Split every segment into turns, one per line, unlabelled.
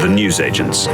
The newsagents.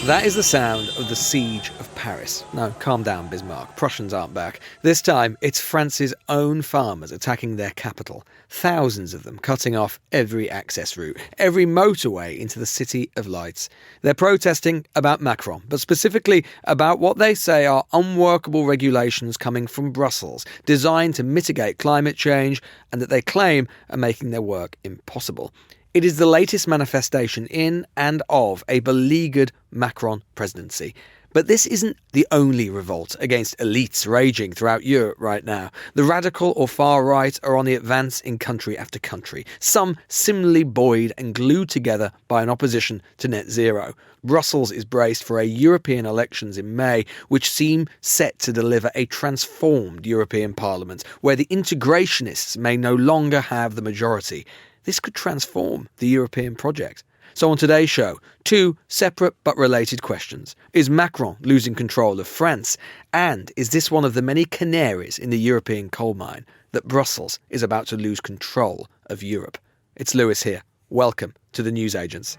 That is the sound of the siege of Paris. No, calm down, Bismarck. Prussians aren't back. This time, it's France's own farmers attacking their capital. Thousands of them cutting off every access route, every motorway into the City of Lights. They're protesting about Macron, but specifically about what they say are unworkable regulations coming from Brussels, designed to mitigate climate change and that they claim are making their work impossible. It is the latest manifestation in and of a beleaguered Macron presidency. But this isn't the only revolt against elites raging throughout Europe right now. The radical or far right are on the advance in country after country, some similarly buoyed and glued together by an opposition to net zero. Brussels is braced for a European elections in May, which seem set to deliver a transformed European Parliament, where the integrationists may no longer have the majority. This could transform the European project. So on today's show, two separate but related questions. Is Macron losing control of France? And is this one of the many canaries in the European coal mine that Brussels is about to lose control of Europe? It's Lewis here. Welcome to the Newsagents.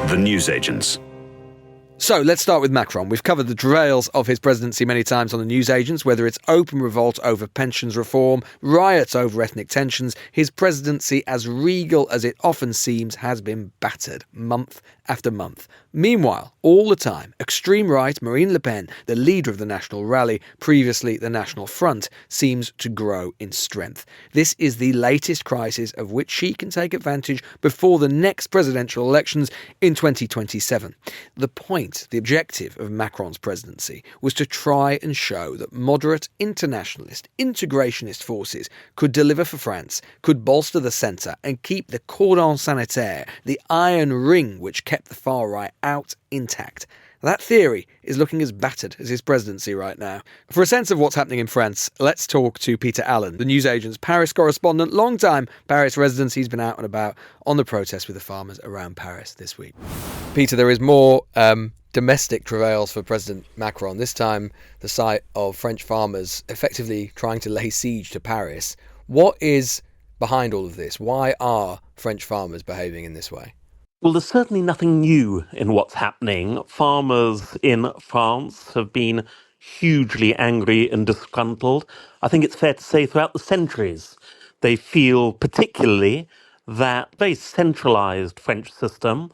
The newsagents.
So let's start with Macron. We've covered the travails of his presidency many times on the newsagents, whether it's open revolt over pensions reform, riots over ethnic tensions. His presidency, as regal as it often seems, has been battered month after month. Meanwhile, all the time, extreme right Marine Le Pen, the leader of the National Rally, previously the National Front, seems to grow in strength. This is the latest crisis of which she can take advantage before the next presidential elections in 2027. The objective of Macron's presidency was to try and show that moderate, internationalist, integrationist forces could deliver for France, could bolster the centre and keep the cordon sanitaire, the iron ring which kept the far right out, intact. That theory is looking as battered as his presidency right now. For a sense of what's happening in France, let's talk to Peter Allen, the newsagent's Paris correspondent, long-time Paris resident. He's been out and about on the protests with the farmers around Paris this week. Peter, there is more domestic travails for President Macron, this time the sight of French farmers effectively trying to lay siege to Paris. What is behind all of this? Why are French farmers behaving in this way?
Well, there's certainly nothing new in what's happening. Farmers in France have been hugely angry and disgruntled. I think it's fair to say throughout the centuries, they feel particularly that very centralised French system,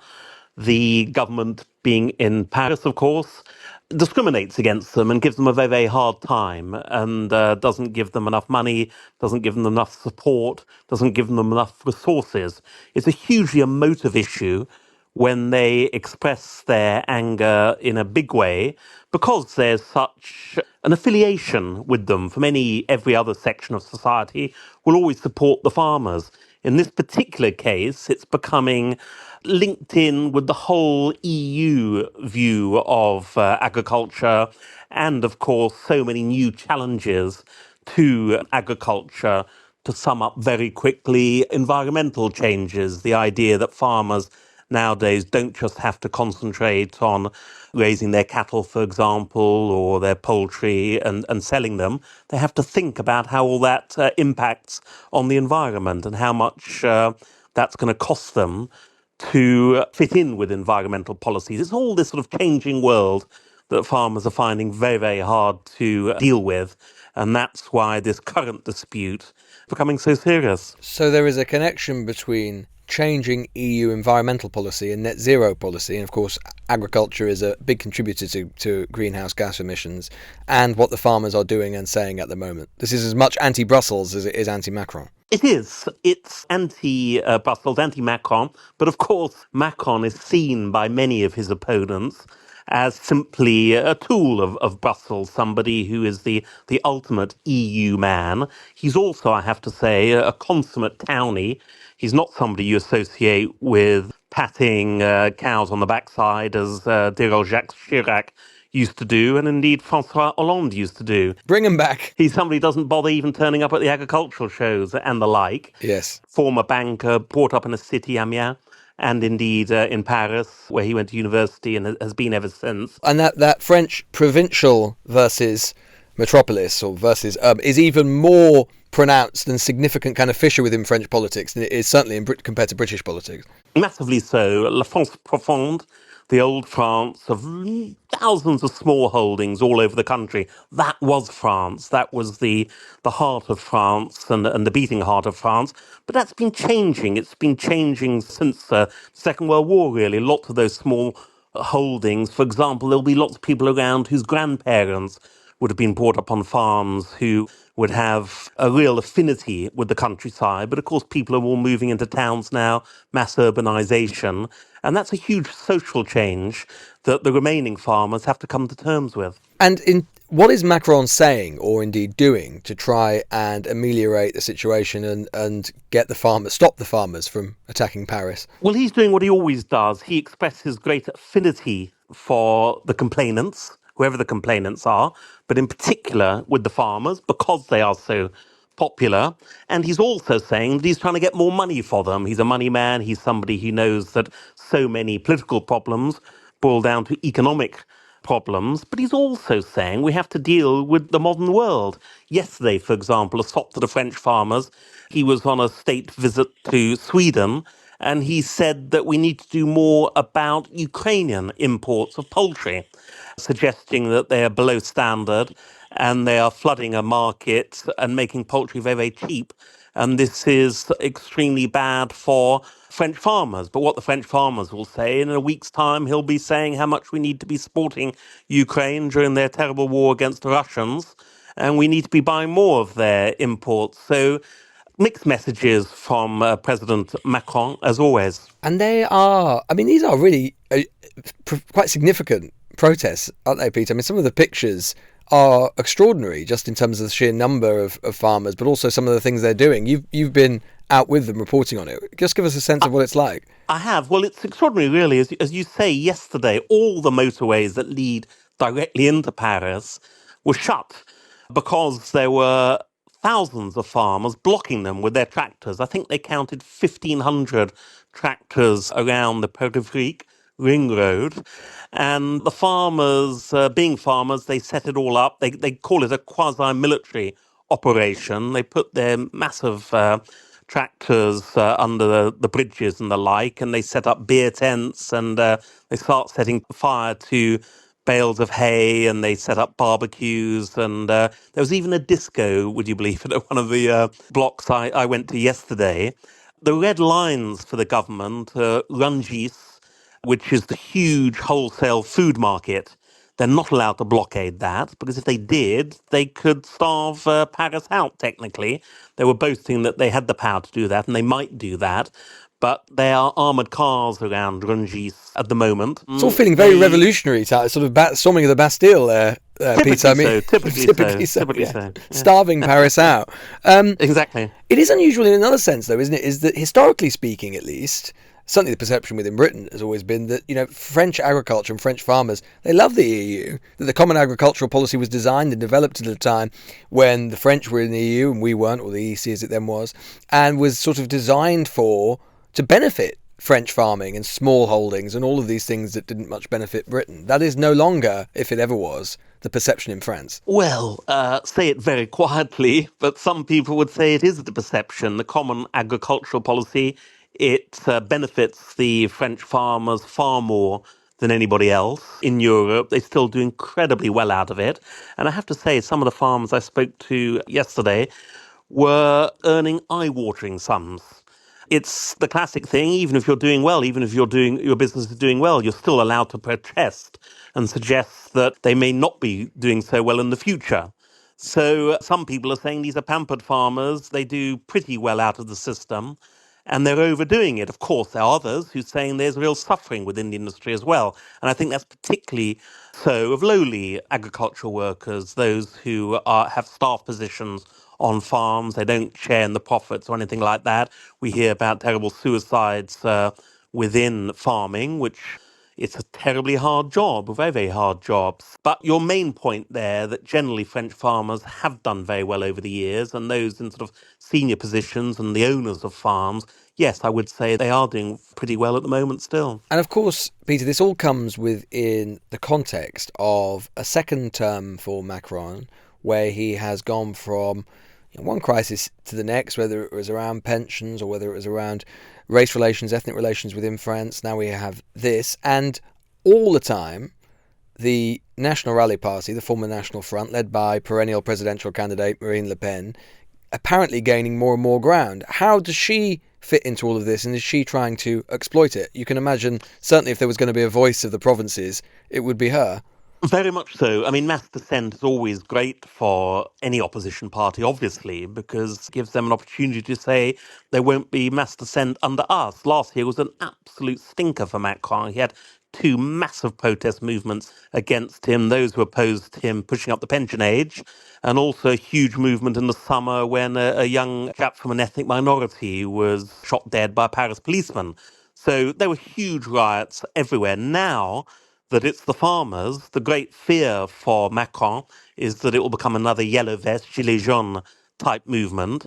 the government being in Paris, of course, discriminates against them and gives them a very, very hard time and doesn't give them enough money, doesn't give them enough support, doesn't give them enough resources. It's a hugely emotive issue when they express their anger in a big way because there's such an affiliation with them from every other section of society will always support the farmers. In this particular case, it's becoming linked in with the whole EU view of agriculture and, of course, so many new challenges to agriculture. To sum up very quickly, environmental changes, the idea that farmers nowadays don't just have to concentrate on raising their cattle, for example, or their poultry and selling them. They have to think about how all that impacts on the environment and how much that's going to cost them to fit in with environmental policies. It's all this sort of changing world that farmers are finding very, very hard to deal with. And that's why this current dispute is becoming so serious.
So there is a connection between changing EU environmental policy and net zero policy, and of course agriculture is a big contributor to greenhouse gas emissions, and what the farmers are doing and saying at the moment. This is as much anti-Brussels as it is anti-Macron.
It is. It's anti-Brussels, anti-Macron, but of course Macron is seen by many of his opponents as simply a tool of Brussels, somebody who is the ultimate EU man. He's also, I have to say, a consummate townie. He's not somebody you associate with patting cows on the backside, as dear old Jacques Chirac used to do, and indeed François Hollande used to do.
Bring him back.
He's somebody who doesn't bother even turning up at the agricultural shows and the like.
Yes.
Former banker, brought up in a city, Amiens, and indeed in Paris, where he went to university and has been ever since.
And that French provincial versus metropolis or versus is even more pronounced and significant kind of fissure within French politics than it is certainly compared to British politics.
Massively so. La France profonde, the old France of thousands of small holdings all over the country. That was France. That was the heart of France and the beating heart of France. But that's been changing. It's been changing since the Second World War, really. Lots of those small holdings. For example, there'll be lots of people around whose grandparents would have been brought up on farms, who would have a real affinity with the countryside. But of course, people are all moving into towns now, mass urbanization. And that's a huge social change that the remaining farmers have to come to terms with.
And what is Macron saying, or indeed doing, to try and ameliorate the situation and get stop the farmers from attacking Paris?
Well, he's doing what he always does. He expresses great affinity for the complainants, whoever the complainants are, but in particular with the farmers, because they are so popular. And he's also saying that he's trying to get more money for them. He's a money man. He's somebody who knows that so many political problems boil down to economic problems, but he's also saying we have to deal with the modern world. Yesterday, for example, a sop to the French farmers, he was on a state visit to Sweden, and he said that we need to do more about Ukrainian imports of poultry, suggesting that they are below standard and they are flooding a market and making poultry very, very cheap. And this is extremely bad for French farmers. But what the French farmers will say, in a week's time, he'll be saying how much we need to be supporting Ukraine during their terrible war against the Russians, and we need to be buying more of their imports. So mixed messages from President Macron, as always.
And these are really quite significant protests, aren't they, Peter? I mean, some of the pictures are extraordinary just in terms of the sheer number of farmers, but also some of the things they're doing. You've been out with them reporting on it. Just give us a sense of what it's like.
I have. Well, it's extraordinary, really. As you say, yesterday, all the motorways that lead directly into Paris were shut because there were thousands of farmers blocking them with their tractors. I think they counted 1,500 tractors around the Périphérique Ring Road. And the farmers, being farmers, they set it all up. They call it a quasi-military operation. They put their massive tractors under the bridges and the like, and they set up beer tents, and they start setting fire to bales of hay, and they set up barbecues, and there was even a disco, would you believe it, at one of the blocks I went to yesterday. The red lines for the government, Rungis, which is the huge wholesale food market, they're not allowed to blockade that, because if they did, they could starve Paris out, technically. They were boasting that they had the power to do that, and they might do that. But there are armoured cars around Rungis at the moment.
It's all feeling very revolutionary, sort of storming of the Bastille there, Peter.
Typically so. Yeah.
Starving Paris out.
Exactly.
It is unusual in another sense, though, isn't it? Is that historically speaking, at least, certainly the perception within Britain has always been that, French agriculture and French farmers, they love the EU, that the common agricultural policy was designed and developed at a time when the French were in the EU and we weren't, or the EC as it then was, and was sort of designed to benefit French farming and small holdings and all of these things that didn't much benefit Britain. That is no longer, if it ever was, the perception in France.
Well, say it very quietly, but some people would say it is the perception. The common agricultural policy, it benefits the French farmers far more than anybody else in Europe. They still do incredibly well out of it. And I have to say, some of the farmers I spoke to yesterday were earning eye-watering sums. It's the classic thing, even if you're doing well, even if your business is doing well, you're still allowed to protest and suggest that they may not be doing so well in the future. So some people are saying these are pampered farmers, they do pretty well out of the system, and they're overdoing it. Of course, there are others who are saying there's real suffering within the industry as well. And I think that's particularly so of lowly agricultural workers, those who have staff positions on farms. They don't share in the profits or anything like that. We hear about terrible suicides within farming, which it's a terribly hard job, a very, very hard job. But your main point there, that generally French farmers have done very well over the years, and those in sort of senior positions and the owners of farms yes, I would say they are doing pretty well at the moment still.
And of course, Peter, this all comes within the context of a second term for Macron, where he has gone from one crisis to the next, whether it was around pensions or whether it was around race relations, ethnic relations within France. Now we have this. And all the time, the National Rally Party, the former National Front, led by perennial presidential candidate Marine Le Pen, apparently gaining more and more ground. How does she fit into all of this, and is she trying to exploit it? You can imagine, certainly if there was going to be a voice of the provinces, it would be her.
Very much so. I mean, mass dissent is always great for any opposition party, obviously, because it gives them an opportunity to say there won't be mass dissent under us. Last year was an absolute stinker for Macron. He had two massive protest movements against him, those who opposed him pushing up the pension age, and also a huge movement in the summer when a young chap from an ethnic minority was shot dead by a Paris policeman. So there were huge riots everywhere. Now that it's the farmers, the great fear for Macron is that it will become another yellow vest, gilets jaunes type movement.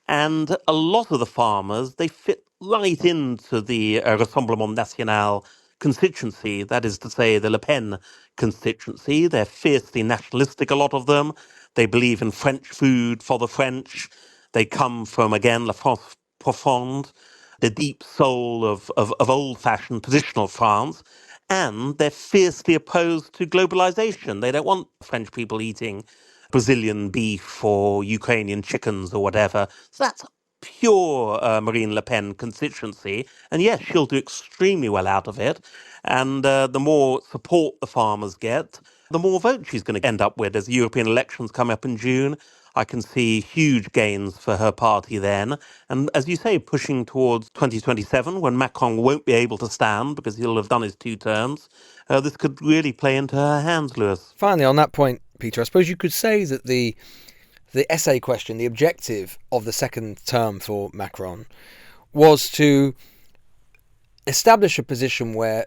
And a lot of the farmers, they fit right into the Rassemblement National constituency, that is to say, the Le Pen constituency. They're fiercely nationalistic, a lot of them. They believe in French food for the French. They come from, again, La France profonde, the deep soul of old-fashioned positional France, and they're fiercely opposed to globalization. They don't want French people eating Brazilian beef or Ukrainian chickens or whatever. So that's pure Marine Le Pen constituency. And yes, she'll do extremely well out of it. And the more support the farmers get, the more votes she's going to end up with. As the European elections come up in June, I can see huge gains for her party then. And as you say, pushing towards 2027, when Macron won't be able to stand because he'll have done his 2 terms, this could really play into her hands, Lewis.
Finally, on that point, Peter, I suppose you could say that the essay question, the objective of the second term for Macron was to establish a position where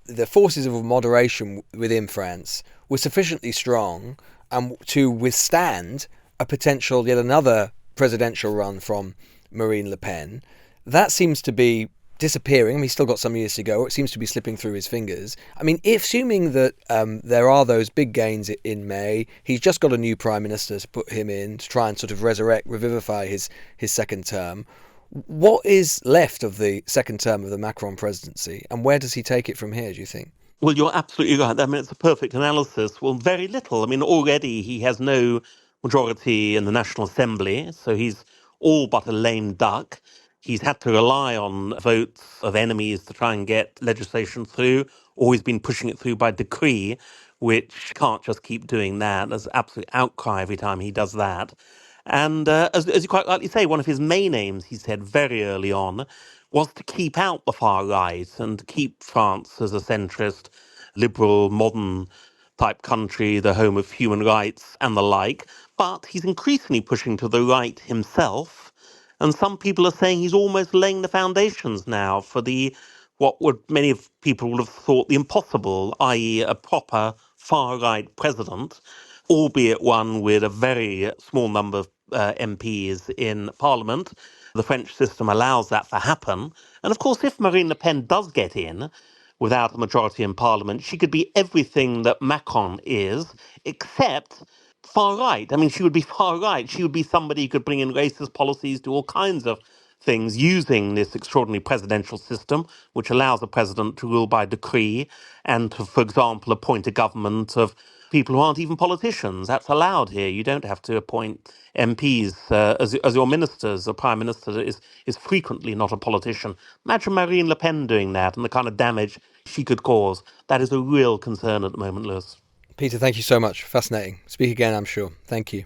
the forces of moderation within France were sufficiently strong to withstand a potential yet another presidential run from Marine Le Pen. That seems to be disappearing. I mean, he's still got some years to go. It seems to be slipping through his fingers. I mean, assuming that there are those big gains in May, he's just got a new prime minister to put him in to try and sort of revivify his second term. What is left of the second term of the Macron presidency, and where does he take it from here, do you think?
Well, you're absolutely right. I mean, it's a perfect analysis. Well, very little. I mean, already he has no majority in the National Assembly, so he's all but a lame duck. He's had to rely on votes of enemies to try and get legislation through, or he's been pushing it through by decree, which can't just keep doing that. There's absolute outcry every time he does that. And as you quite rightly say, one of his main aims, he said very early on, was to keep out the far right and to keep France as a centrist, liberal, modern type country, the home of human rights and the like. But he's increasingly pushing to the right himself. And some people are saying he's almost laying the foundations now for what would many of people would have thought the impossible, i.e. a proper far-right president, albeit one with a very small number of MPs in Parliament. The French system allows that to happen. And of course, if Marine Le Pen does get in without a majority in Parliament, she could be everything that Macron is, except far right. I mean, she would be far right. She would be somebody who could bring in racist policies, do all kinds of things using this extraordinary presidential system, which allows the president to rule by decree and to, for example, appoint a government of people who aren't even politicians. That's allowed here. You don't have to appoint MPs as your ministers. The prime minister is frequently not a politician. Imagine Marine Le Pen doing that and the kind of damage she could cause. That is a real concern at the moment, Lewis.
Peter, thank you so much. Fascinating. Speak again, I'm sure. Thank you.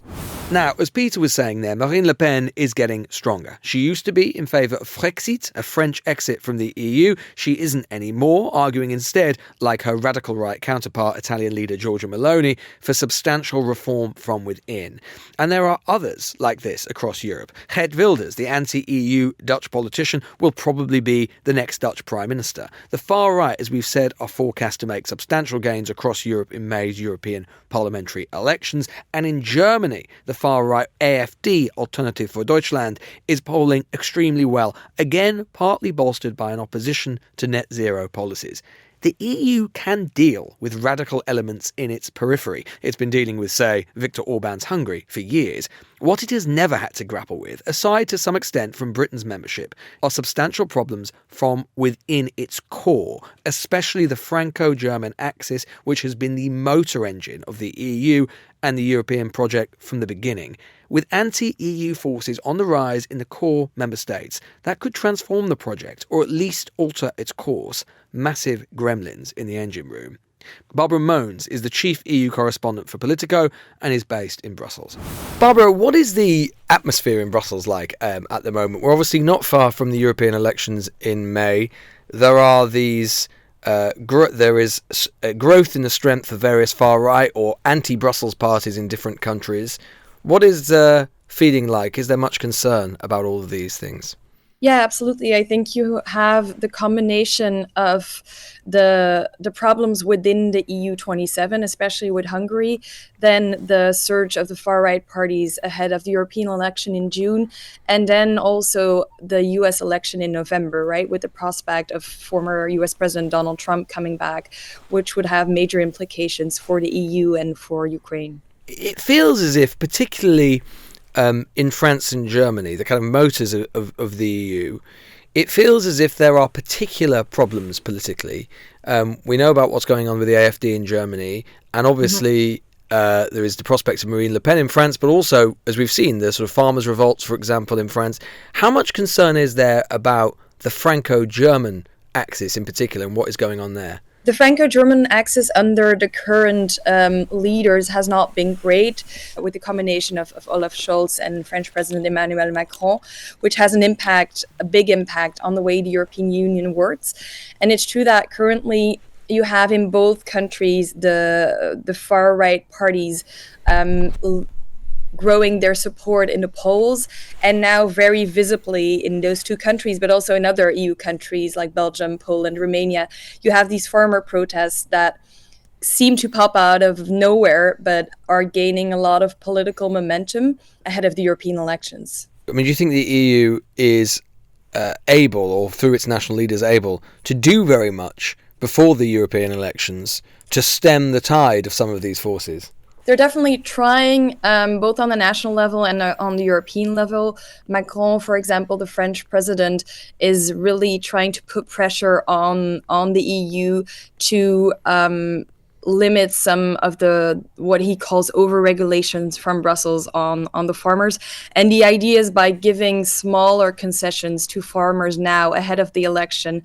Now, as Peter was saying there, Marine Le Pen is getting stronger. She used to be in favour of Frexit, a French exit from the EU. She isn't anymore, arguing instead, like her radical right counterpart, Italian leader Giorgia Meloni, for substantial reform from within. And there are others like this across Europe. Geert Wilders, the anti-EU Dutch politician, will probably be the next Dutch Prime Minister. The far right, as we've said, are forecast to make substantial gains across Europe in May's European parliamentary elections. And in Germany, the far-right AfD, Alternative for Deutschland, is polling extremely well, again partly bolstered by an opposition to net zero policies. The EU can deal with radical elements in its periphery. It's been dealing with, say, Viktor Orban's Hungary for years. What it has never had to grapple with, aside to some extent from Britain's membership, are substantial problems from within its core, especially the Franco-German axis, which has been the motor engine of the EU and the European project from the beginning. With anti-EU forces on the rise in the core member states, that could transform the project, or at least alter its course. Massive gremlins in the engine room. Barbara Moans is the chief EU correspondent for Politico and is based in Brussels. Barbara, what is the atmosphere in Brussels like at the moment? We're obviously not far from the European elections in May. There are these... there is growth in the strength of various far-right or anti-Brussels parties in different countries. What is feeling like? Is there much concern about all of these things?
Yeah, absolutely. I think you have the combination of the problems within the EU 27, especially with Hungary, then the surge of the far-right parties ahead of the European election in June, and then also the US election in November, right, with the prospect of former US President Donald Trump coming back, which would have major implications for the EU and for Ukraine.
It feels as if, particularly in France and Germany, the kind of motors of the EU, it feels as if there are particular problems politically. We know about what's going on with the AfD in Germany, and obviously there is the prospect of Marine Le Pen in France, but also, as we've seen, the sort of farmers' revolts, for example, in France. How much concern is there about the Franco-German axis in particular and what is going on there?
The Franco-German axis under the current leaders has not been great, with the combination of Olaf Scholz and French President Emmanuel Macron, which has a big impact on the way the European Union works. And it's true that currently you have in both countries the far-right parties growing their support in the polls, and now very visibly in those two countries, but also in other EU countries like Belgium, Poland, Romania, you have these farmer protests that seem to pop out of nowhere, but are gaining a lot of political momentum ahead of the European elections.
I mean, do you think the EU is able, or through its national leaders able, to do very much before the European elections to stem the tide of some of these forces?
They're definitely trying, both on the national level and on the European level. Macron, for example, the French president, is really trying to put pressure on the EU to limit some of what he calls over-regulations from Brussels on the farmers. And the idea is by giving smaller concessions to farmers now ahead of the election,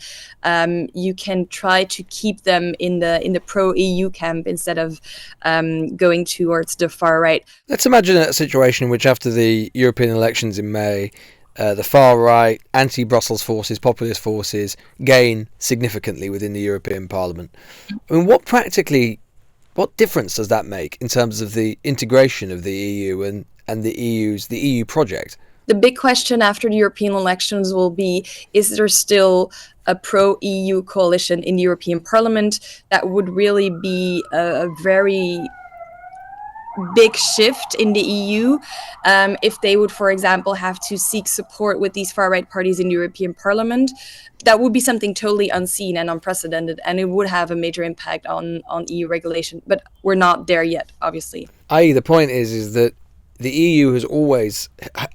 you can try to keep them in the pro-EU camp instead of going towards the far right.
Let's imagine a situation in which after the European elections in May, the far-right, anti-Brussels forces, populist forces, gain significantly within the European Parliament. I mean, what difference does that make in terms of the integration of the EU and the EU project?
The big question after the European elections will be, is there still a pro-EU coalition in the European Parliament? That would really be a very big shift in the EU if they would, for example, have to seek support with these far-right parties in the European Parliament. That would be something totally unseen and unprecedented, and it would have a major impact on EU regulation. But we're not there yet, obviously.
The point is that the EU has always,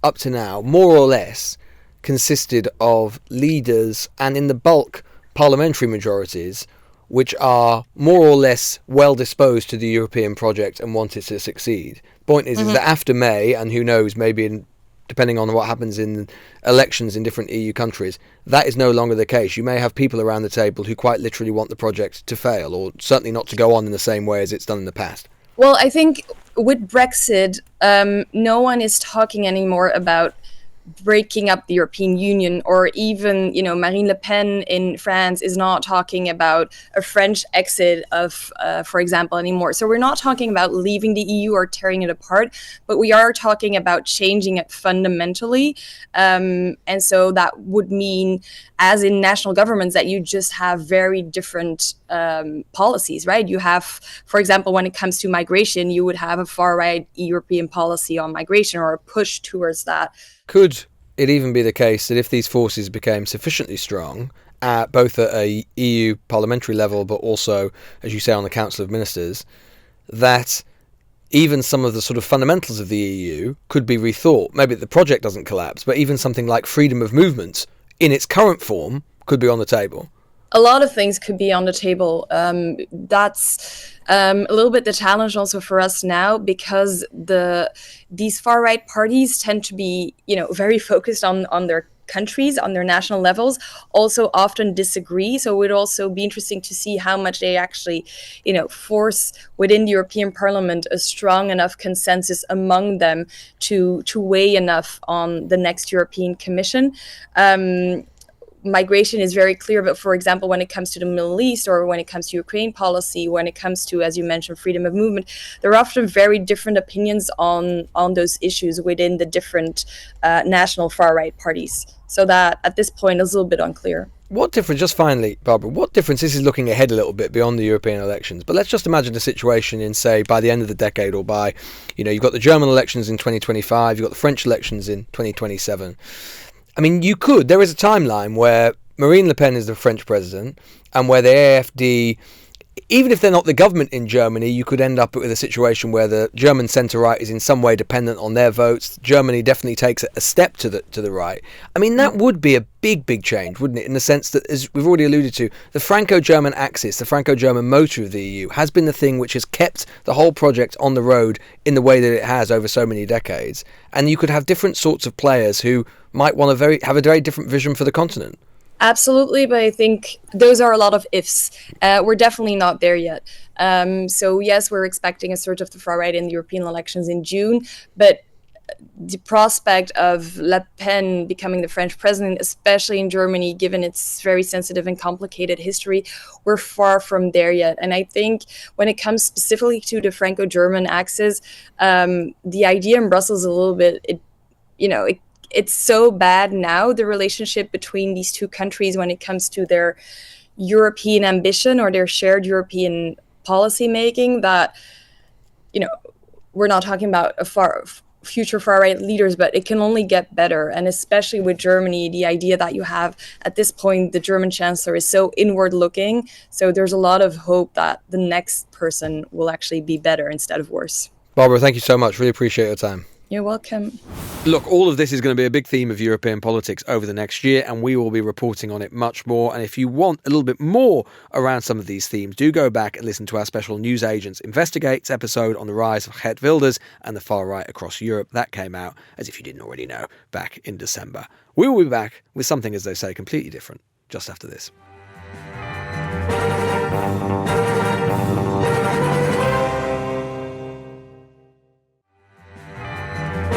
up to now, more or less consisted of leaders and, in the bulk, parliamentary majorities which are more or less well disposed to the European project and want it to succeed. Point is that after May, and who knows, maybe depending on what happens in elections in different EU countries, that is no longer the case. You may have people around the table who quite literally want the project to fail, or certainly not to go on in the same way as it's done in the past.
Well, I think with Brexit, no one is talking anymore about breaking up the European Union, or even, Marine Le Pen in France is not talking about a French exit of, for example, anymore. So we're not talking about leaving the EU or tearing it apart, but we are talking about changing it fundamentally. And so that would mean, as in national governments, that you just have very different policies, right? You have, for example, when it comes to migration, you would have a far-right European policy on migration, or a push towards that.
Could it even be the case that if these forces became sufficiently strong, both at a EU parliamentary level, but also, as you say, on the Council of Ministers, that even some of the sort of fundamentals of the EU could be rethought? Maybe the project doesn't collapse, but even something like freedom of movement in its current form could be on the table.
A lot of things could be on the table. That's a little bit the challenge also for us now, because these far right parties tend to be, very focused on their countries, on their national levels, also often disagree. So it would also be interesting to see how much they actually, force within the European Parliament a strong enough consensus among them to weigh enough on the next European Commission. Migration is very clear, but for example, when it comes to the Middle East, or when it comes to Ukraine policy, when it comes to, as you mentioned, freedom of movement, there are often very different opinions on those issues within the different national far-right parties. So that at this point is a little bit unclear.
What difference, just finally, Barbara, what difference, this is looking ahead a little bit beyond the European elections, but let's just imagine a situation in, say, by the end of the decade, or by, you've got the German elections in 2025, you've got the French elections in 2027. I mean, there is a timeline where Marine Le Pen is the French president, and where the AfD, even if they're not the government in Germany, you could end up with a situation where the German centre-right is in some way dependent on their votes. Germany definitely takes a step to the right. I mean, that would be a big change, wouldn't it? In the sense that, as we've already alluded to, the Franco-German axis, the Franco-German motor of the EU, has been the thing which has kept the whole project on the road in the way that it has over so many decades. And you could have different sorts of players who might want to have a very different vision for the continent.
Absolutely, but I think those are a lot of ifs. We're definitely not there yet. So yes, we're expecting a surge of the far right in the European elections in June, but the prospect of Le Pen becoming the French president, especially in Germany, given its very sensitive and complicated history, we're far from there yet. And I think when it comes specifically to the Franco-German axis, the idea in Brussels a little bit, it's so bad now, the relationship between these two countries when it comes to their European ambition or their shared European policy making, that, we're not talking about future far-right leaders, but it can only get better. And especially with Germany, the idea that you have at this point, the German chancellor is so inward looking. So there's a lot of hope that the next person will actually be better instead of worse.
Barbara, thank you so much. Really appreciate your time.
You're welcome.
Look, all of this is going to be a big theme of European politics over the next year, and we will be reporting on it much more. And if you want a little bit more around some of these themes, do go back and listen to our special News Agents Investigates episode on the rise of Het Wilders and the far right across Europe. That came out, as if you didn't already know, back in December. We will be back with something, as they say, completely different just after this.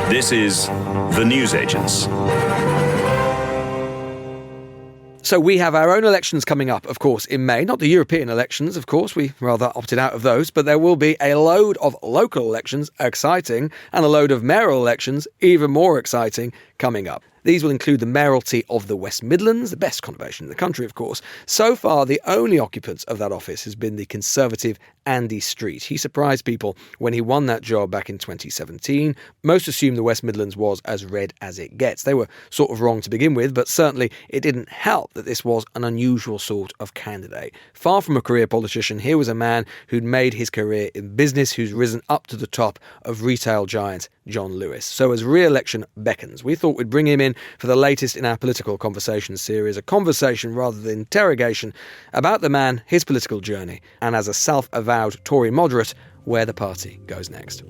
This is The News Agents.
So we have our own elections coming up, of course, in May. Not the European elections, of course. We rather opted out of those. But there will be a load of local elections, exciting, and a load of mayoral elections, even more exciting, coming up. These will include the mayoralty of the West Midlands, the best conurbation in the country, of course. So far, the only occupant of that office has been the Conservative Andy Street. He surprised people when he won that job back in 2017. Most assumed the West Midlands was as red as it gets. They were sort of wrong to begin with, but certainly it didn't help that this was an unusual sort of candidate. Far from a career politician, here was a man who'd made his career in business, who's risen up to the top of retail giant John Lewis. So as re-election beckons, we thought we'd bring him in for the latest in our political conversation series, a conversation rather than interrogation about the man, his political journey, and as a self-avowed Tory moderate, where the party goes next.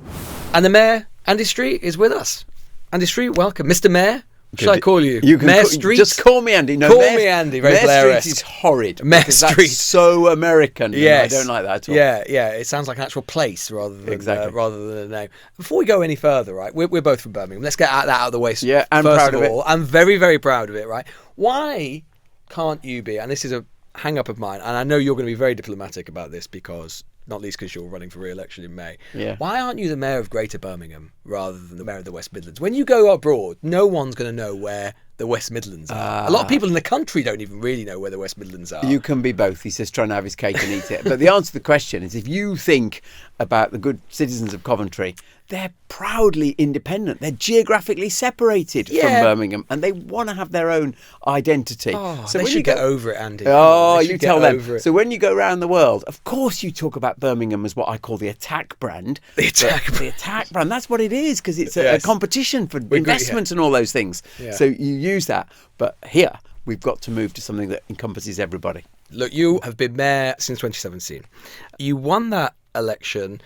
And the Mayor, Andy Street, is with us. Andy Street, welcome. Mr. Mayor, Should I call you?
You can
Mayor Street?
Just call me Andy. No,
Call me Andy. Very
Mayor
Blair-esque.
Street is horrid.
Mayor
because
Street.
That's so American.
Yes.
I don't like that at all.
Yeah. It sounds like an actual place rather than a name. Before we go any further, right? We're both from Birmingham. Let's get that out of the way.
Yeah, I'm
first
proud of it.
all. I'm very, very proud of it, right? Why can't you be, and this is a hang-up of mine, and I know you're going to be very diplomatic about this because, not least because you're running for re-election in May.
Yeah.
Why aren't you the mayor of Greater Birmingham rather than the mayor of the West Midlands? When you go abroad, no one's going to know where the West Midlands are. A lot of people in the country don't even really know where the West Midlands are.
You can be both. He's just trying to have his cake and eat it. But the answer to the question is, if you think about the good citizens of Coventry, they're proudly independent. They're geographically separated from Birmingham, and they want to have their own identity.
So they should get over it, Andy.
Oh, you tell them.
Over it.
So when you go around the world, of course you talk about Birmingham as what I call the attack brand.
The
attack brand. That's what it is, because it's a competition for investment and all those things.
Yeah.
So you use that. But here, we've got to move to something that encompasses everybody.
Look, you have been mayor since 2017. You won that election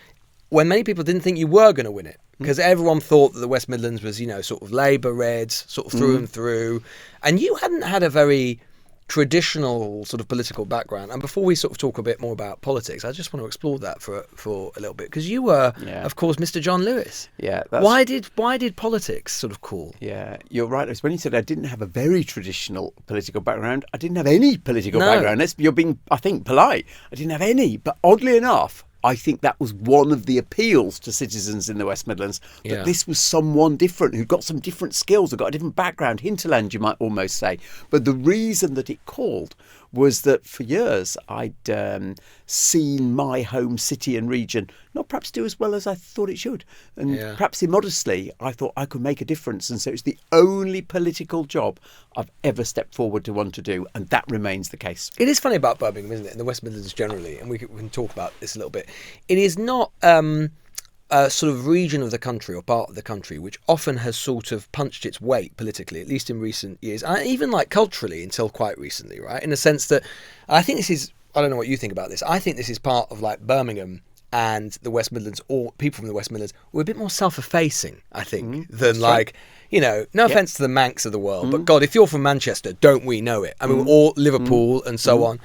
when many people didn't think you were going to win it, because everyone thought that the West Midlands was, sort of Labour red, sort of through and through. And you hadn't had a very traditional sort of political background. And before we sort of talk a bit more about politics, I just want to explore that for a little bit, because you were, of course, Mr. John Lewis.
Yeah.
Why did politics sort of call?
Yeah, you're right. When you said I didn't have a very traditional political background, I didn't have any political background. You're being, I think, polite. I didn't have any. But oddly enough, I think that was one of the appeals to citizens in the West Midlands, that this was someone different who got some different skills, who got a different background, hinterland, you might almost say. But the reason that it called was that for years I'd seen my home city and region not perhaps do as well as I thought it should. And perhaps immodestly, I thought I could make a difference. And so it's the only political job I've ever stepped forward to want to do. And that remains the case.
It is funny about Birmingham, isn't it? And the West Midlands generally, and we can talk about this a little bit. It is not a sort of region of the country or part of the country which often has sort of punched its weight politically, at least in recent years, and even like culturally until quite recently, right? In the sense that I think this is, I don't know what you think about this, I think this is part of like Birmingham and the West Midlands, or people from the West Midlands, were a bit more self-effacing, I think, than like, no offence to the Mancs of the world, but God, if you're from Manchester, don't we know it? I mean, we're all Liverpool and so on.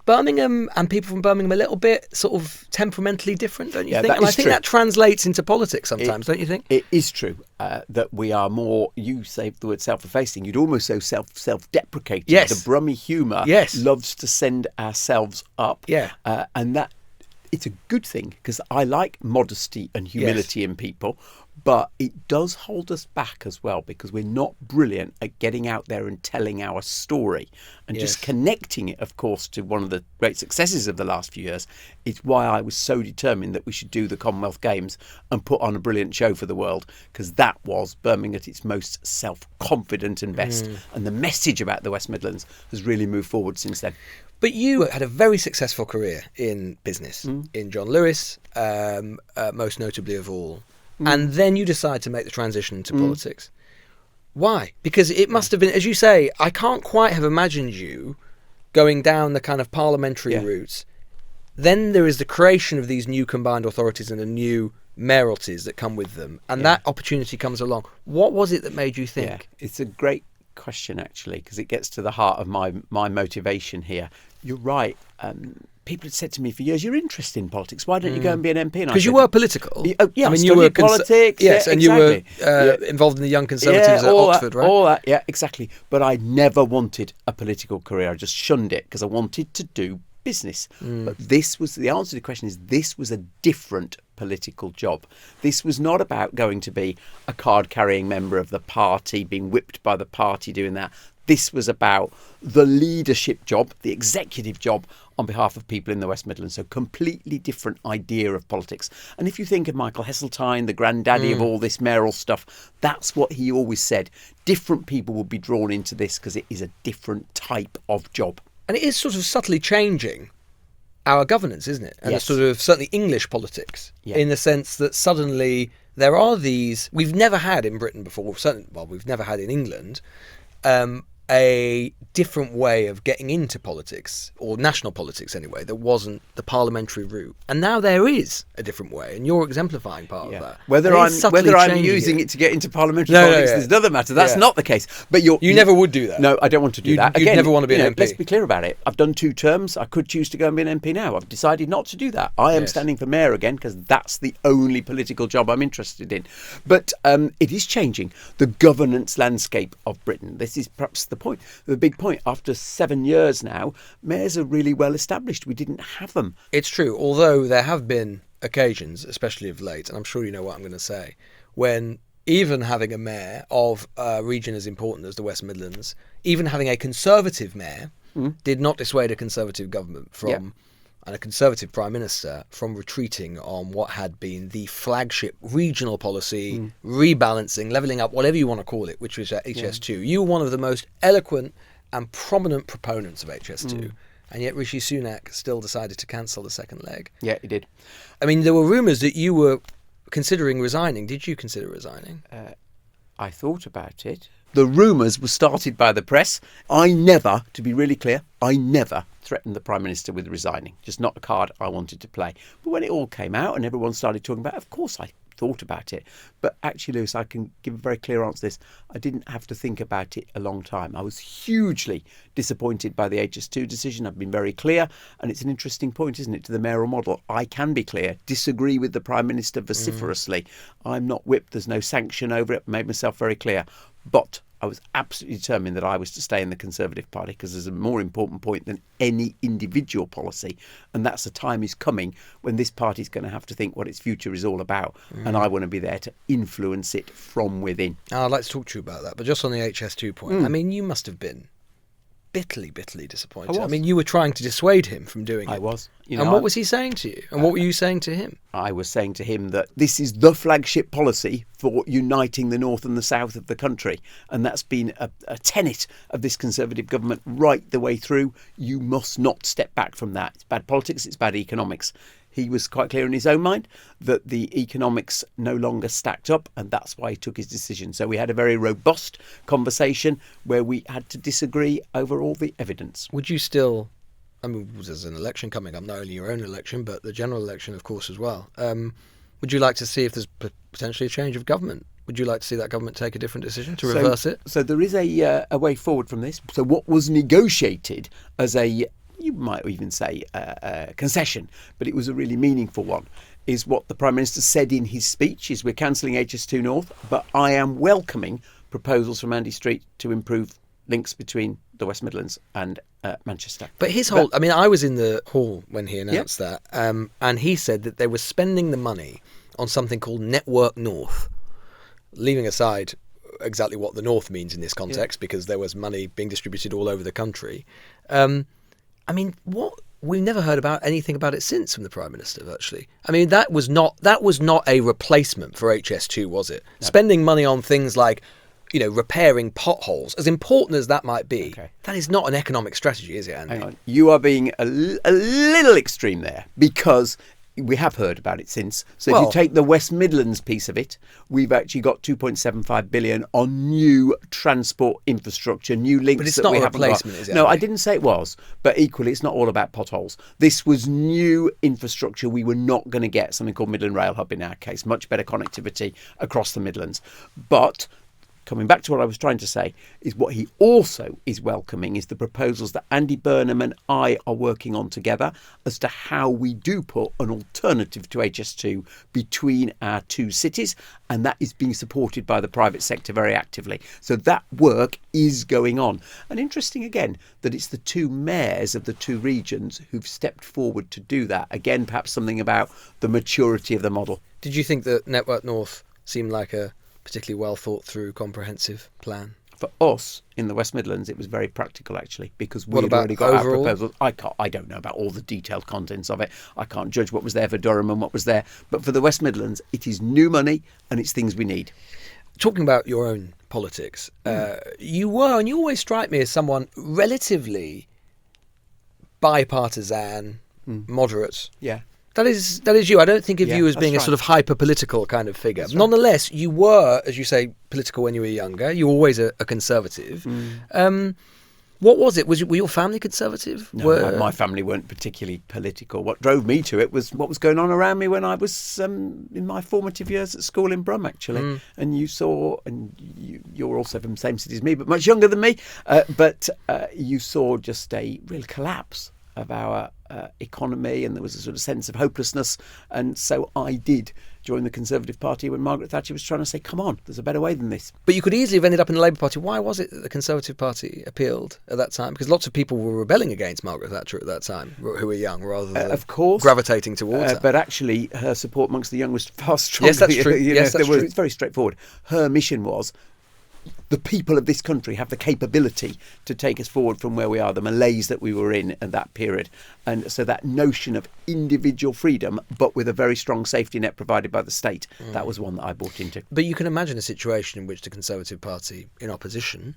Birmingham and people from Birmingham a little bit sort of temperamentally different, don't you think?
That
and
is
I think
true.
that translates into politics sometimes, don't you think?
It is true that we are more, you say the word self-effacing, you'd almost say self-deprecating.
Yes.
The Brummy humour loves to send ourselves up.
Yeah.
And that, it's a good thing, because I like modesty and humility in people, but it does hold us back as well, because we're not brilliant at getting out there and telling our story and just connecting it, of course, to one of the great successes of the last few years. It's why I was so determined that we should do the Commonwealth Games and put on a brilliant show for the world, because that was Birmingham at its most self-confident and best. And the message about the West Midlands has really moved forward since then.
But you had a very successful career in business, in John Lewis, most notably of all. And then you decide to make the transition to politics. Why? Because it must have been, as you say, I can't quite have imagined you going down the kind of parliamentary routes. Then there is the creation of these new combined authorities and the new mayoralties that come with them. And that opportunity comes along. What was it that made you think?
Yeah, it's a great question, actually, because it gets to the heart of my motivation here. You're right. People had said to me for years, "You're interested in politics. Why don't you go and be an MP?"
Because you were political.
I mean,
you were
politics.
Yes, and
exactly.
you were involved in the Young Conservatives at Oxford, right?
All that, yeah, exactly. But I never wanted a political career. I just shunned it because I wanted to do business. But this was the answer to the question: is this was a different political job. This was not about going to be a card-carrying member of the party, being whipped by the party, doing that. This was about the leadership job, the executive job on behalf of people in the West Midlands. So completely different idea of politics. And if you think of Michael Heseltine, the granddaddy of all this mayoral stuff, that's what he always said. Different people will be drawn into this because it is a different type of job.
And it is sort of subtly changing our governance, isn't it? And
Yes.
it's sort of certainly English politics, in the sense that suddenly there are these, we've never had in Britain before, certainly, well, we've never had in England, a different way of getting into politics, or national politics anyway, that wasn't the parliamentary route. And now there is a different way, and you're exemplifying part of that.
Whether I'm using it to get into parliamentary politics is another matter. That's not the case. But you
never would do that.
No, I don't want to do that.
You'd never want to be an MP.
Let's be clear about it. I've done 2 terms. I could choose to go and be an MP now. I've decided not to do that. I am standing for mayor again because that's the only political job I'm interested in. But it is changing the governance landscape of Britain. This is perhaps the point, the big point. After 7 years now, mayors are really well established. We didn't have them.
It's true, although there have been occasions, especially of late, and I'm sure you know what I'm going to say, when even having a mayor of a region as important as the West Midlands, even having a Conservative mayor, did not dissuade a Conservative government from, and a Conservative Prime Minister from retreating on what had been the flagship regional policy, rebalancing, levelling up, whatever you want to call it, which was HS2. You were one of the most eloquent and prominent proponents of HS2, and yet Rishi Sunak still decided to cancel the second leg.
Yeah, he did.
I mean, there were rumours that you were considering resigning. Did you consider resigning?
I thought about it. The rumours were started by the press. I never, to be really clear, I never threatened the Prime Minister with resigning. Just not a card I wanted to play. But when it all came out and everyone started talking about it, of course I thought about it. But actually, Lewis, I can give a very clear answer to this. I didn't have to think about it a long time. I was hugely disappointed by the HS2 decision. I've been very clear. And it's an interesting point, isn't it, to the mayoral model. I can be clear, disagree with the Prime Minister vociferously. I'm not whipped. There's no sanction over it. Made myself very clear. But I was absolutely determined that I was to stay in the Conservative Party because there's a more important point than any individual policy, and that's the time is coming when this party is going to have to think what its future is all about, and I want to be there to influence it from within.
I'd like to talk to you about that, but just on the HS2 point, I mean, you must have been bitterly disappointed. I mean, you were trying to dissuade him from doing it.
I was.
And what was he saying to you? And what were you saying to him?
I was saying to him that this is the flagship policy for uniting the north and the south of the country. And that's been a tenet of this Conservative government right the way through. You must not step back from that. It's bad politics, it's bad economics. He was quite clear in his own mind that the economics no longer stacked up, and that's why he took his decision. So we had a very robust conversation where we had to disagree over all the evidence.
Would you still, I mean, there's an election coming up, not only your own election, but the general election, of course, as well. Would you like to see if there's potentially a change of government? Would you like to see that government take a different decision to reverse it?
So there is a way forward from this. So what was negotiated as you might even say a concession, but it was a really meaningful one, is what the Prime Minister said in his speech, is we're cancelling HS2 North, but I am welcoming proposals from Andy Street to improve links between the West Midlands and Manchester.
But his whole, I mean, I was in the hall when he announced that, and he said that they were spending the money on something called Network North, leaving aside exactly what the North means in this context, because there was money being distributed all over the country. I mean, we've never heard about anything about it since from the Prime Minister, virtually. I mean, that was not a replacement for HS2, was it? No. Spending money on things like, repairing potholes, as important as that might be, that is not an economic strategy, is it, Andy?
Hang on. You are being a little extreme there, because we have heard about it since. So if you take the West Midlands piece of it, we've actually got 2.75 billion on new transport infrastructure, new links.
But it's not a replacement, is it?
No, I didn't say it was. But equally, it's not all about potholes. This was new infrastructure we were not going to get, something called Midland Rail Hub in our case, much better connectivity across the Midlands. But coming back to what I was trying to say, is what he also is welcoming is the proposals that Andy Burnham and I are working on together as to how we do put an alternative to HS2 between our two cities, and that is being supported by the private sector very actively. So that work is going on. And interesting again that it's the two mayors of the two regions who've stepped forward to do that. Again, perhaps something about the maturity of the model.
Did you think that Network North seemed like a particularly well thought through, comprehensive plan?
For us in the West Midlands, it was very practical actually, because we'd already got overall? Our proposals. I don't know about all the detailed contents of it. I can't judge what was there for Durham and what was there. But for the West Midlands, it is new money and it's things we need.
Talking about your own politics, you were, and you always strike me as someone relatively bipartisan, moderate.
Yeah.
That is you. I don't think of you as being a sort of hyper-political kind of figure. Nonetheless, you were, as you say, political when you were younger. You were always a conservative. What was it? Were your family conservative?
No, my family weren't particularly political. What drove me to it was what was going on around me when I was in my formative years at school in Brum, actually. And you saw, and you're also from the same city as me, but much younger than me, but you saw just a real collapse of our economy, and there was a sort of sense of hopelessness. And so I did join the Conservative Party when Margaret Thatcher was trying to say, come on, there's a better way than this.
But you could easily have ended up in the Labour Party. Why was it that the Conservative Party appealed at that time? Because lots of people were rebelling against Margaret Thatcher at that time, who were young, rather than
of course,
gravitating towards her.
But actually, her support amongst the young was far stronger.
Yes, that's true.
It's very straightforward. Her mission was, the people of this country have the capability to take us forward from where we are, the malaise that we were in at that period. And so that notion of individual freedom, but with a very strong safety net provided by the state, that was one that I bought into.
But you can imagine a situation in which the Conservative Party in opposition,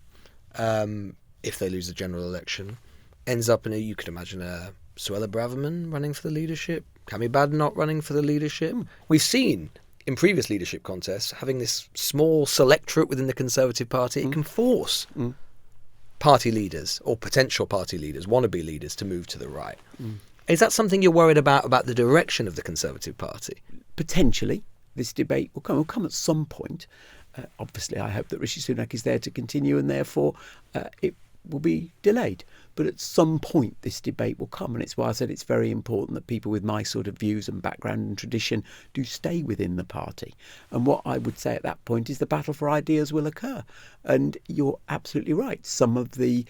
if they lose the general election, ends up you could imagine a Suella Braverman running for the leadership, Cami Badenoch running for the leadership. We've seen in previous leadership contests, having this small selectorate within the Conservative Party, it can force party leaders or potential party leaders, wannabe leaders, to move to the right. Is that something you're worried about the direction of the Conservative Party?
Potentially. This debate will come at some point. Obviously, I hope that Rishi Sunak is there to continue, and therefore it will be delayed. But at some point this debate will come, and it's why I said it's very important that people with my sort of views and background and tradition do stay within the party. And what I would say at that point is the battle for ideas will occur. And you're absolutely right. Some of the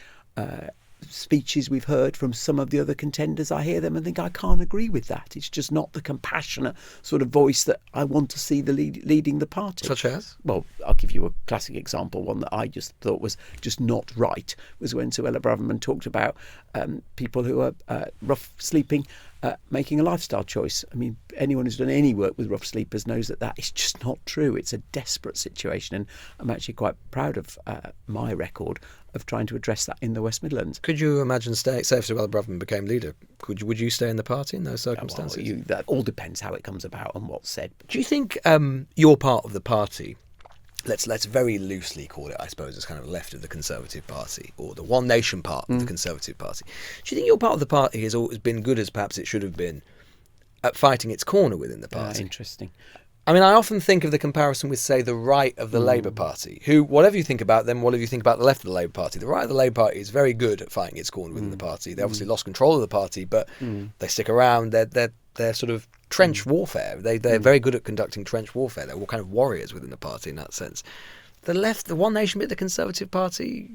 speeches we've heard from some of the other contenders, I hear them and think I can't agree with that. It's just not the compassionate sort of voice that I want to see leading the party.
Such as?
Well, I'll give you a classic example. One that I just thought was just not right was when Suella Braverman talked about people who are rough sleeping making a lifestyle choice. I mean, anyone who's done any work with rough sleepers knows that is just not true. It's a desperate situation, and I'm actually quite proud of my record of trying to address that in the West Midlands.
Could you imagine say if Suella Braverman became leader, would you stay in the party in those circumstances?
Well, that all depends how it comes about and what's said.
Do you think you're part of the party? Let's very loosely call it, I suppose, as kind of left of the Conservative Party, or the One Nation part of the Conservative Party. Do you think your part of the party has always been good as perhaps it should have been at fighting its corner within the party?
Interesting.
I mean, I often think of the comparison with, say, the right of the Labour Party, who, whatever you think about them, whatever you think about the left of the Labour Party, the right of the Labour Party is very good at fighting its corner within the party. They obviously lost control of the party, but they stick around. They're sort of trench warfare. They're very good at conducting trench warfare. They're all kind of warriors within the party in that sense. The left, the One Nation bit, the Conservative Party,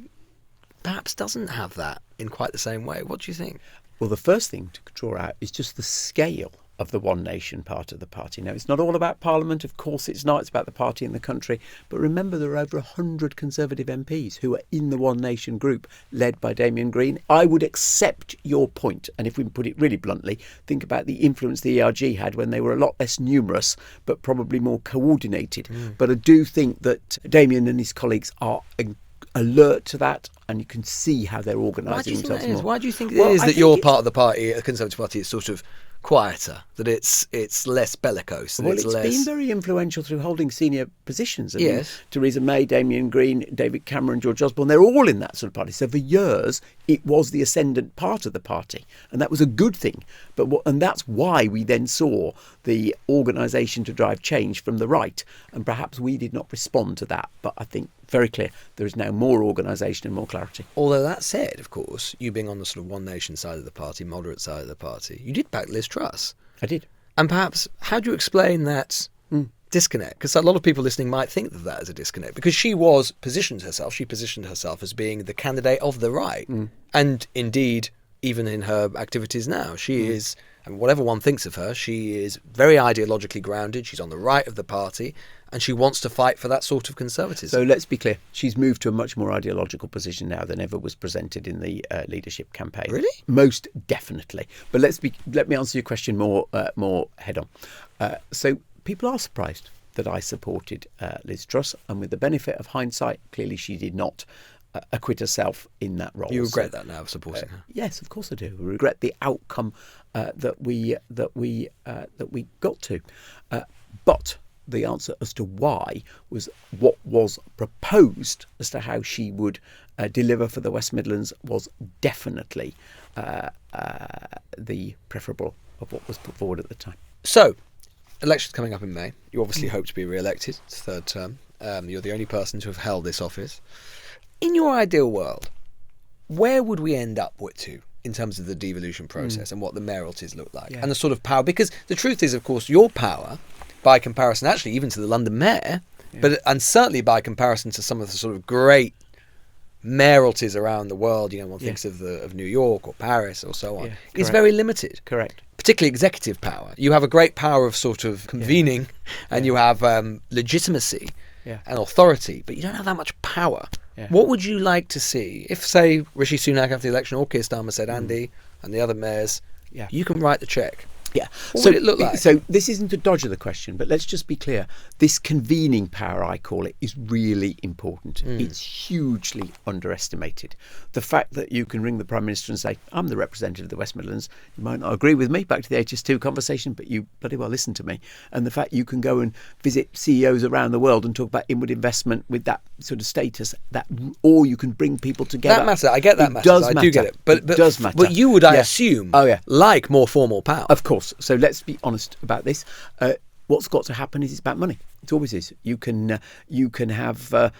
perhaps doesn't have that in quite the same way. What do you think?
Well, the first thing to draw out is just the scale of the One Nation part of the party. Now, it's not all about Parliament, of course it's not, it's about the party and the country, but remember there are over 100 Conservative MPs who are in the One Nation group, led by Damien Green. I would accept your point, and if we put it really bluntly, think about the influence the ERG had when they were a lot less numerous, but probably more coordinated. But I do think that Damien and his colleagues are alert to that, and you can see how they're organising themselves more.
Why do you think it is that your part of the party, the Conservative Party, is sort of quieter, that it's less bellicose?
Well, it's been very influential through holding senior positions. I mean,
Yes.
Theresa May, Damien Green, David Cameron, George Osborne, they're all in that sort of party. So for years, it was the ascendant part of the party, and that was a good thing. And that's why we then saw the organisation to drive change from the right, and perhaps we did not respond to that. But I think very clear there is now more organisation and more clarity.
Although that said, of course, you being on the sort of One Nation side of the party, moderate side of the party, you did back Liz Truss.
I did.
And perhaps, how do you explain that disconnect? Because a lot of people listening might think of that as a disconnect, because she positioned herself as being the candidate of the right. And indeed, even in her activities now, she is, and whatever one thinks of her, she is very ideologically grounded. She's on the right of the party, and she wants to fight for that sort of conservatism.
So let's be clear. She's moved to a much more ideological position now than ever was presented in the leadership campaign.
Really?
Most definitely. But let me answer your question more head on. So people are surprised that I supported Liz Truss, and with the benefit of hindsight, clearly she did not acquit herself in that role.
You regret that now of supporting her?
Yes, of course I do. I regret the outcome that we got to. But the answer as to why was what was proposed as to how she would deliver for the West Midlands was definitely the preferable of what was put forward at the time.
So, elections coming up in May. You obviously hope to be re-elected. It's third term. You're the only person to have held this office. In your ideal world, where would we end up to in terms of the devolution process and what the mayoralties look like and the sort of power? Because the truth is, of course, your power, by comparison, actually, even to the London mayor, and certainly by comparison to some of the sort of great mayoralties around the world, one thinks of New York or Paris or so on, is very limited.
Correct.
Particularly executive power. You have a great power of sort of convening and you have legitimacy and authority, but you don't have that much power. What would you like to see if, say, Rishi Sunak after the election or Keir Starmer said, Andy and the other mayors, you can write the cheque?
Yeah.
What would it look like?
So this isn't a dodge of the question, but let's just be clear. This convening power, I call it, is really important. It's hugely underestimated. The fact that you can ring the Prime Minister and say, I'm the representative of the West Midlands. You might not agree with me, back to the HS2 conversation, but you bloody well listen to me. And the fact you can go and visit CEOs around the world and talk about inward investment with that sort of status, or you can bring people together.
That matters. I get that matters. I do get it. But it does matter. But you would, I assume, like more formal power.
Of course. So let's be honest about this. What's got to happen is it's about money. It always is. You can have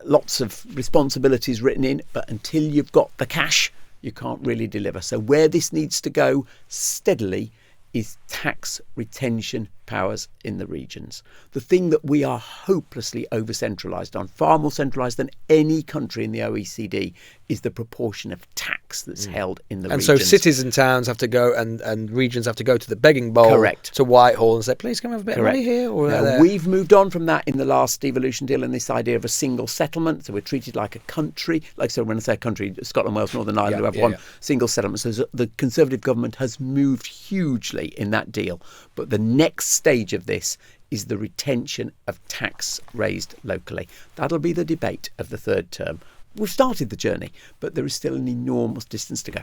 lots of responsibilities written in, but until you've got the cash, you can't really deliver. So where this needs to go steadily is tax retention powers in the regions. The thing that we are hopelessly over-centralised on, far more centralised than any country in the OECD, is the proportion of tax that's held in the regions.
And so cities and towns have to go and regions have to go to the begging bowl to Whitehall and say, please can we have a bit of money here? Or
now, we've moved on from that in the last devolution deal and this idea of a single settlement. So we're treated like a country. So when I say a country, Scotland, Wales, Northern Ireland, who have one single settlement. So the Conservative government has moved hugely in that deal. But the next stage of this is the retention of tax raised locally. That'll be the debate of the third term. We've started the journey, but there is still an enormous distance to go.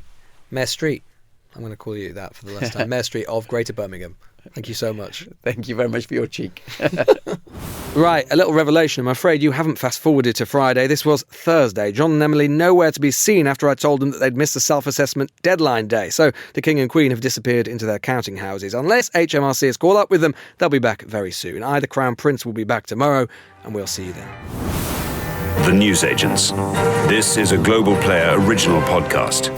Mayor Street. I'm going to call you that for the last time. Mayor Street of Greater Birmingham. Thank you so much.
Thank you very much for your cheek.
Right, a little revelation. I'm afraid you haven't fast-forwarded to Friday. This was Thursday. John and Emily nowhere to be seen after I told them that they'd missed the self-assessment deadline day. So the King and Queen have disappeared into their counting houses. Unless HMRC has caught up with them, they'll be back very soon. The Crown Prince will be back tomorrow, and we'll see you then.
The Newsagents. This is a Global Player original podcast.